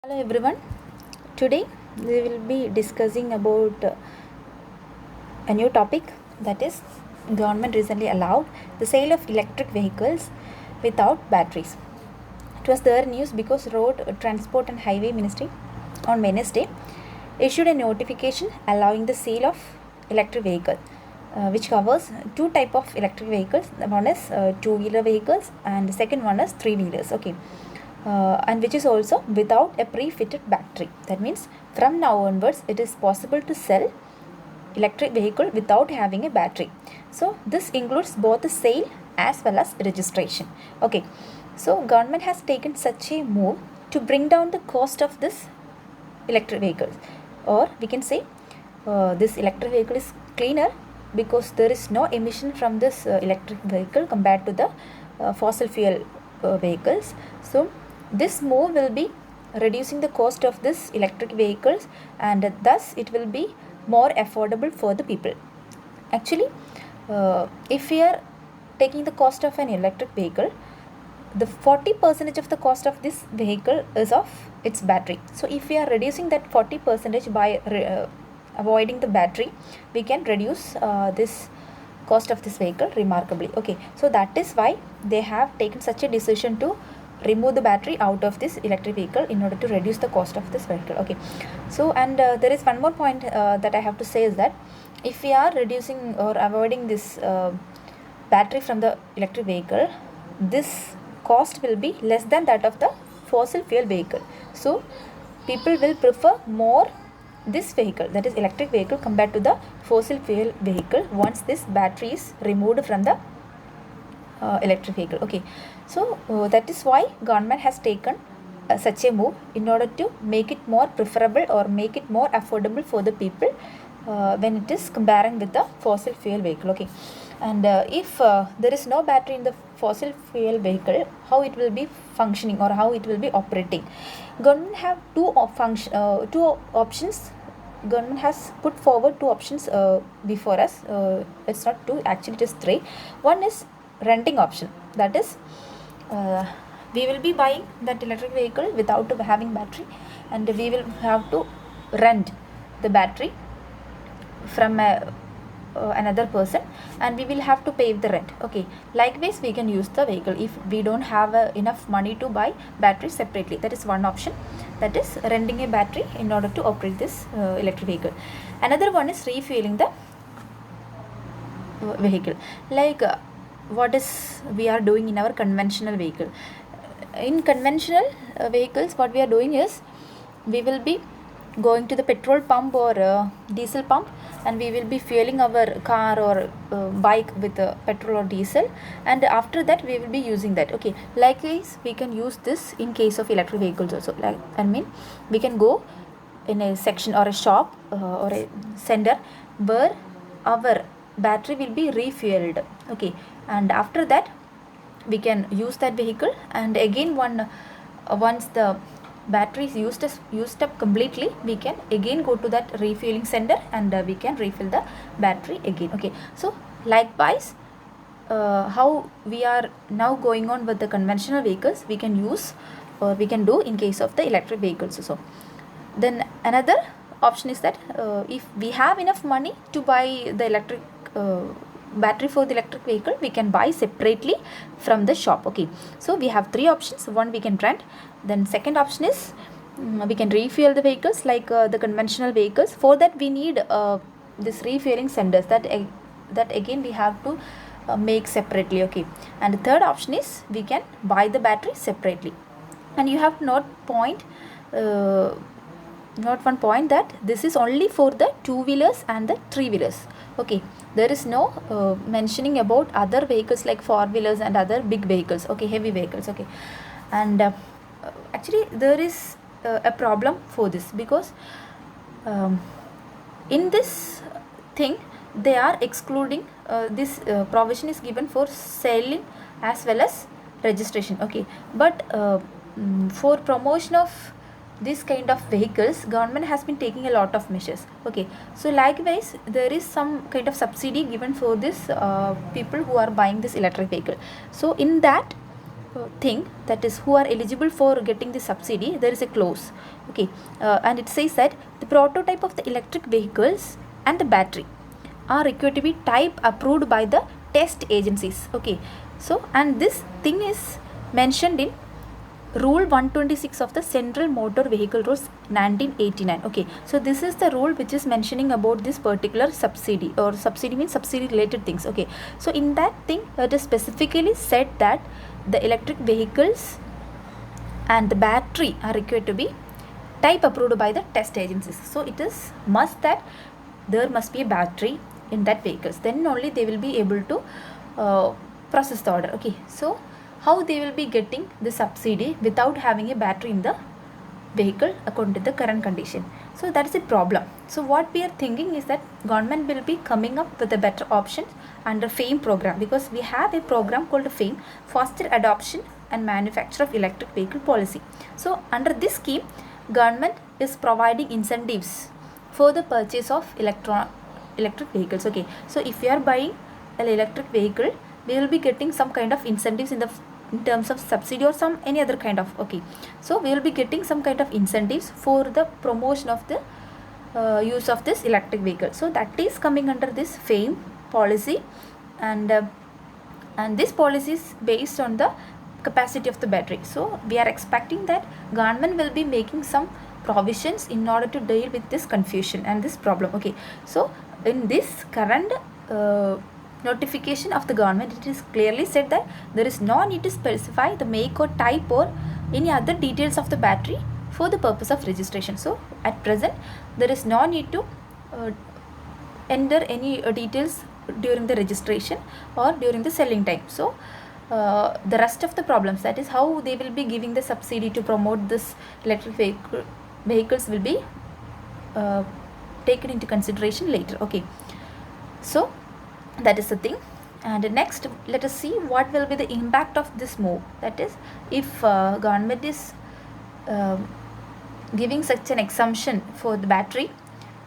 Hello everyone. Today we will be discussing about a new topic, that is government recently allowed the sale of electric vehicles without batteries. It was their news because Road Transport and Highway Ministry on Wednesday issued a notification allowing the sale of electric vehicle, which covers two type of electric vehicles. One is two-wheeler vehicles and the second one is three-wheelers. Okay. And which is also without a pre-fitted battery. That means from now onwards it is possible to sell electric vehicle without having a battery. So this includes both the sale as well as registration. Okay, so government has taken such a move to bring down the cost of this electric vehicles, or we can say this electric vehicle is cleaner because there is no emission from this electric vehicle compared to the fossil fuel vehicles. So this move will be reducing the cost of this electric vehicles, and thus it will be more affordable for the people. Actually, if we are taking the cost of an electric vehicle, the 40% of the cost of this vehicle is of its battery. So if we are reducing that 40% by avoiding the battery, we can reduce this cost of this vehicle remarkably. Okay, so that is why they have taken such a decision to remove the battery out of this electric vehicle in order to reduce the cost of this vehicle. Okay, so and there is one more point that I have to say is that if we are reducing or avoiding this battery from the electric vehicle, this cost will be less than that of the fossil fuel vehicle. So people will prefer more this vehicle, that is electric vehicle, compared to the fossil fuel vehicle once this battery is removed from the electric vehicle. Okay, so that is why government has taken such a move in order to make it more preferable or make it more affordable for the people when it is comparing with the fossil fuel vehicle. Okay, and if there is no battery in the fossil fuel vehicle, how it will be functioning or how it will be operating? Government have two options. Government has put forward two options before us. It's not two, actually it is three. One is renting option, that is we will be buying that electric vehicle without having battery, and we will have to rent the battery from another person, and we will have to pay the rent. Okay, likewise we can use the vehicle if we don't have enough money to buy battery separately. That is one option, that is renting a battery in order to operate this electric vehicle. Another one is refueling the vehicle, like what is we are doing in our conventional vehicle. In conventional vehicles, what we are doing is we will be going to the petrol pump or diesel pump, and we will be fueling our car or bike with petrol or diesel, and after that we will be using that. Okay, likewise we can use this in case of electric vehicles also. Like we can go in a section or a shop or a center where our battery will be refueled. Okay, and after that we can use that vehicle, and again once the battery is used up completely, we can again go to that refueling center and we can refill the battery again. Okay, so likewise how we are now going on with the conventional vehicles, we can use or we can do in case of the electric vehicles also. Then another option is that if we have enough money to buy the electric battery for the electric vehicle, we can buy separately from the shop. Okay, so we have three options. One, we can rent. Then second option is we can refuel the vehicles like the conventional vehicles. For that we need this refueling centers, that again we have to make separately. Okay, and the third option is we can buy the battery separately. And you have to note one point that this is only for the two-wheelers and the three-wheelers. Okay, there is no mentioning about other vehicles like four-wheelers and other big vehicles. Okay, heavy vehicles. Okay, and actually there is a problem for this, because in this thing they are excluding this provision is given for selling as well as registration. Okay, but for promotion of this kind of vehicles, government has been taking a lot of measures. Okay, so likewise there is some kind of subsidy given for this people who are buying this electric vehicle. So in that thing, that is who are eligible for getting the subsidy, there is a clause, okay, and it says that the prototype of the electric vehicles and the battery are required to be type approved by the test agencies, okay. So, and this thing is mentioned in Rule 126 of the Central Motor Vehicle Rules 1989, okay. So this is the rule which is mentioning about this particular subsidy, or subsidy means subsidy related things, okay. So in that thing it is specifically said that the electric vehicles and the battery are required to be type approved by the test agencies. So it is must that there must be a battery in that vehicles, then only they will be able to process the order, okay. So how they will be getting the subsidy without having a battery in the vehicle according to the current condition? So that is a problem. So what we are thinking is that government will be coming up with a better options under FAME program, because we have a program called FAME, Faster Adoption and Manufacture of Electric Vehicle Policy. So under this scheme, government is providing incentives for the purchase of electric vehicles, okay. So if you are buying an electric vehicle, we will be getting some kind of incentives in terms of subsidy or some any other kind of, okay. So we will be getting some kind of incentives for the promotion of the use of this electric vehicle. So that is coming under this FAME policy, and this policy is based on the capacity of the battery. So we are expecting that government will be making some provisions in order to deal with this confusion and this problem, okay. So in this current notification of the government, it is clearly said that there is no need to specify the make or type or any other details of the battery for the purpose of registration. So at present there is no need to enter any details during the registration or during the selling time. So the rest of the problems, that is how they will be giving the subsidy to promote this electric vehicles will be taken into consideration later, okay. So that is the thing. And next, let us see what will be the impact of this move. That is, if government is giving such an exemption for the battery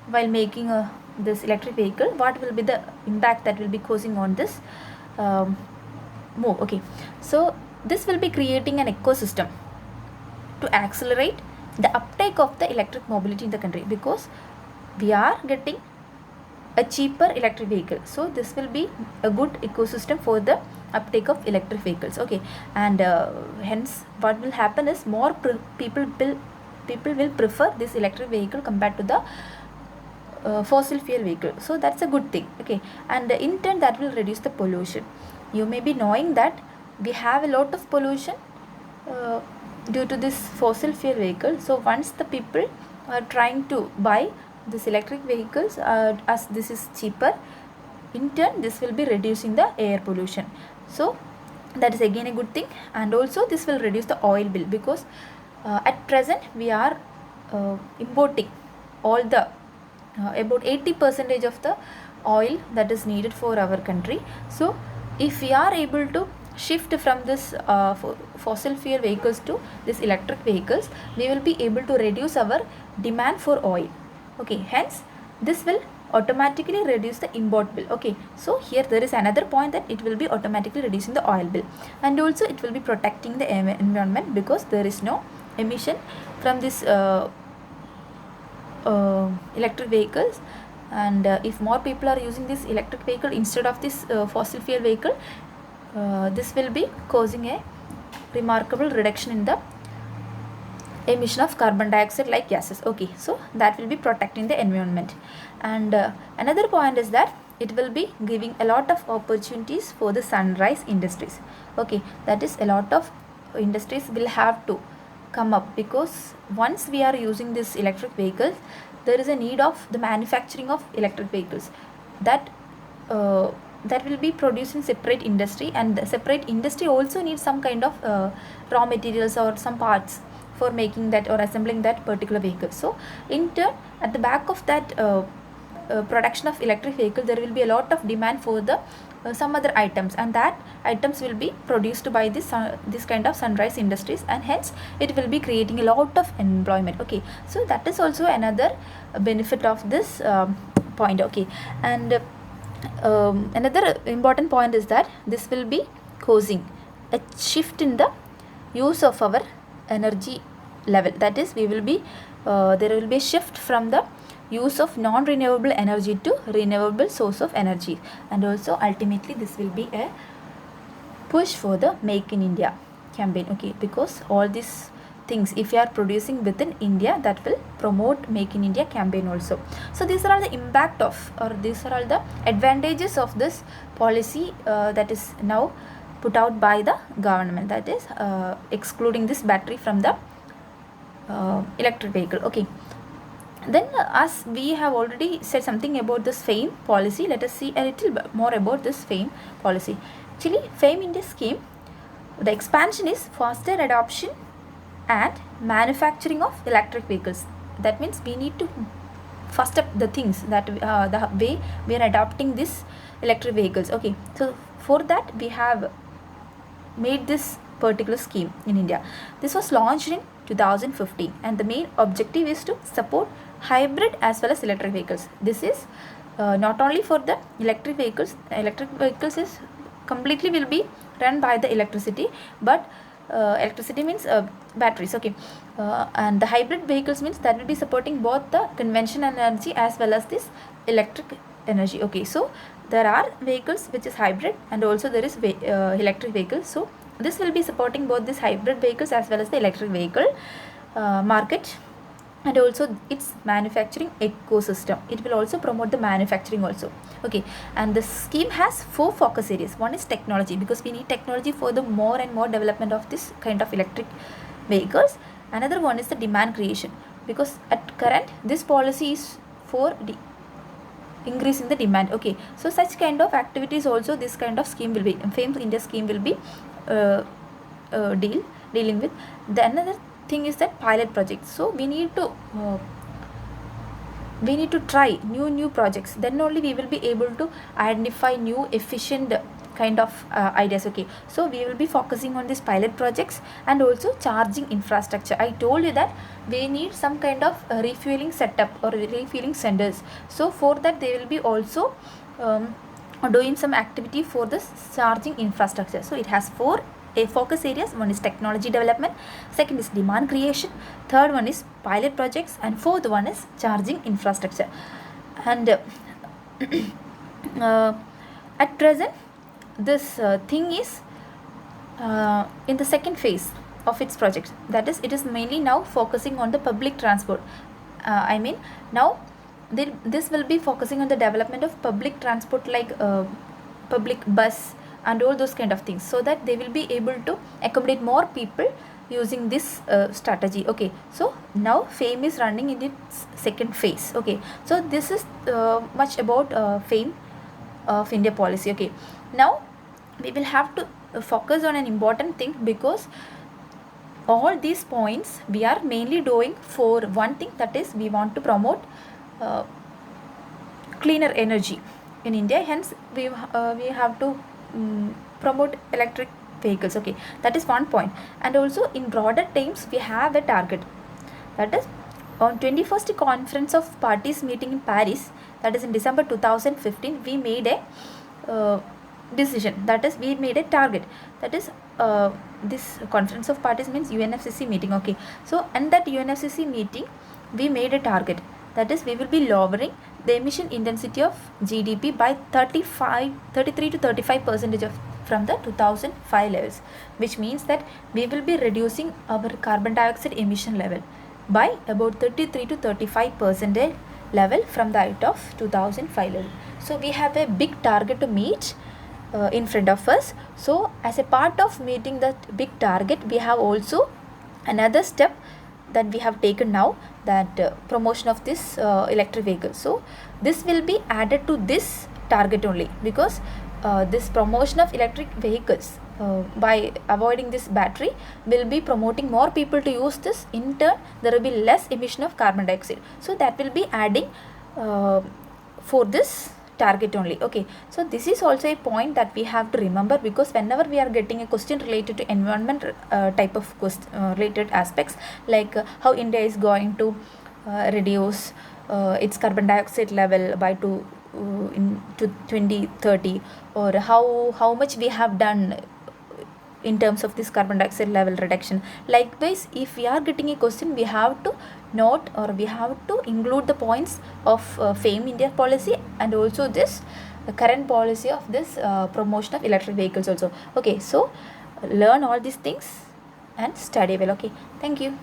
while making this electric vehicle, what will be the impact that will be causing on this move, okay. So this will be creating an ecosystem to accelerate the uptake of the electric mobility in the country, because we are getting a cheaper electric vehicle. So this will be a good ecosystem for the uptake of electric vehicles, okay. And hence what will happen is more people will prefer this electric vehicle compared to the fossil fuel vehicle. So that's a good thing, okay. And in turn that will reduce the pollution. You may be knowing that we have a lot of pollution due to this fossil fuel vehicle. So once the people are trying to buy this electric vehicles, as this is cheaper, in turn this will be reducing the air pollution. So that is again a good thing. And also this will reduce the oil bill, because at present we are importing all the about 80% of the oil that is needed for our country. So if we are able to shift from this fossil fuel vehicles to this electric vehicles, we will be able to reduce our demand for oil, okay. Hence this will automatically reduce the import bill, okay. So here there is another point, that it will be automatically reducing the oil bill, and also it will be protecting the environment, because there is no emission from this electric vehicles. And if more people are using this electric vehicle instead of this fossil fuel vehicle, this will be causing a remarkable reduction in the emission of carbon dioxide like gases, okay. So that will be protecting the environment. And another point is that it will be giving a lot of opportunities for the sunrise industries, okay. That is, a lot of industries will have to come up, because once we are using this electric vehicles, there is a need of the manufacturing of electric vehicles, that that will be produced in separate industry, and the separate industry also needs some kind of raw materials or some parts for making that or assembling that particular vehicle. So in turn, at the back of that production of electric vehicle, there will be a lot of demand for the some other items, and that items will be produced by this kind of sunrise industries, and hence it will be creating a lot of employment, okay. So that is also another benefit of this point, okay. And another important point is that this will be causing a shift in the use of our energy level. That is, we will be there will be a shift from the use of non-renewable energy to renewable source of energy, and also ultimately this will be a push for the Make in India campaign. Okay, because all these things, if you are producing within India, that will promote Make in India campaign also. So these are all the impact of, or these are all the advantages of this policy that is now put out by the government, that is excluding this battery from the electric vehicle. Okay, then as we have already said something about this FAME policy, let us see a little more about this FAME policy. Actually, FAME India scheme, the expansion is faster adoption and manufacturing of electric vehicles. That means we need to first up the things that the way we are adopting this electric vehicles. Okay, so for that we have made this particular scheme in India. This was launched in 2015, and the main objective is to support hybrid as well as electric vehicles. This is not only for the electric vehicles. Electric vehicles is completely will be run by the electricity, but electricity means batteries. Okay, and the hybrid vehicles means that will be supporting both the conventional energy as well as this electric energy. Okay, so there are vehicles which is hybrid, and also there is electric vehicles. So this will be supporting both this hybrid vehicles as well as the electric vehicle market, and also its manufacturing ecosystem. It will also promote the manufacturing also. Okay, and the scheme has 4 focus areas. One is technology, because we need technology for the more and more development of this kind of electric vehicles. Another one is the demand creation, because at current this policy is for increasing the demand. Okay, so such kind of activities also this kind of scheme will be, FAME India scheme will be dealing with. The another thing is that pilot projects. So we need to try new projects, then only we will be able to identify new efficient kind of ideas. Okay, so we will be focusing on these pilot projects, and also charging infrastructure. I told you that we need some kind of refueling setup or refueling centers. So for that they will be also doing some activity for this charging infrastructure. So it has 4 focus areas. One is technology development, second is demand creation, third one is pilot projects, and fourth one is charging infrastructure. And at present this thing is in the second phase of its project. That is, it is mainly now focusing on the public transport. I mean, now this will be focusing on the development of public transport, like public bus and all those kind of things, so that they will be able to accommodate more people using this strategy. Okay, so now FAME is running in its second phase. Okay, so this is much about FAME of India policy. Okay, now we will have to focus on an important thing, because all these points we are mainly doing for one thing, that is we want to promote cleaner energy in India. Hence we have to promote electric vehicles. Okay, that is one point. And also in broader terms we have a target, that is on 21st Conference of Parties meeting in Paris, that is in December 2015, we made a decision, that is we made a target, that is this Conference of Parties means UNFCCC meeting. Okay, so in that UNFCCC meeting we made a target, that is we will be lowering the emission intensity of GDP by 33 to 35% from the 2005 levels, which means that we will be reducing our carbon dioxide emission level by about 33 to 35% level from the height of 2005 level. So we have a big target to meet in front of us. So as a part of meeting that big target, we have also another step that we have taken now, that promotion of this electric vehicle. So this will be added to this target only, because this promotion of electric vehicles by avoiding this battery will be promoting more people to use this. In turn there will be less emission of carbon dioxide, so that will be adding for this target only. Okay, so this is also a point that we have to remember, because whenever we are getting a question related to environment type of related aspects, like how India is going to reduce its carbon dioxide level by to 2030, or how much we have done in terms of this carbon dioxide level reduction. Likewise, if we are getting a question, we have to note or we have to include the points of FAME India policy and also this the current policy of this promotion of electric vehicles also. Okay, so learn all these things and study well. Okay, thank you.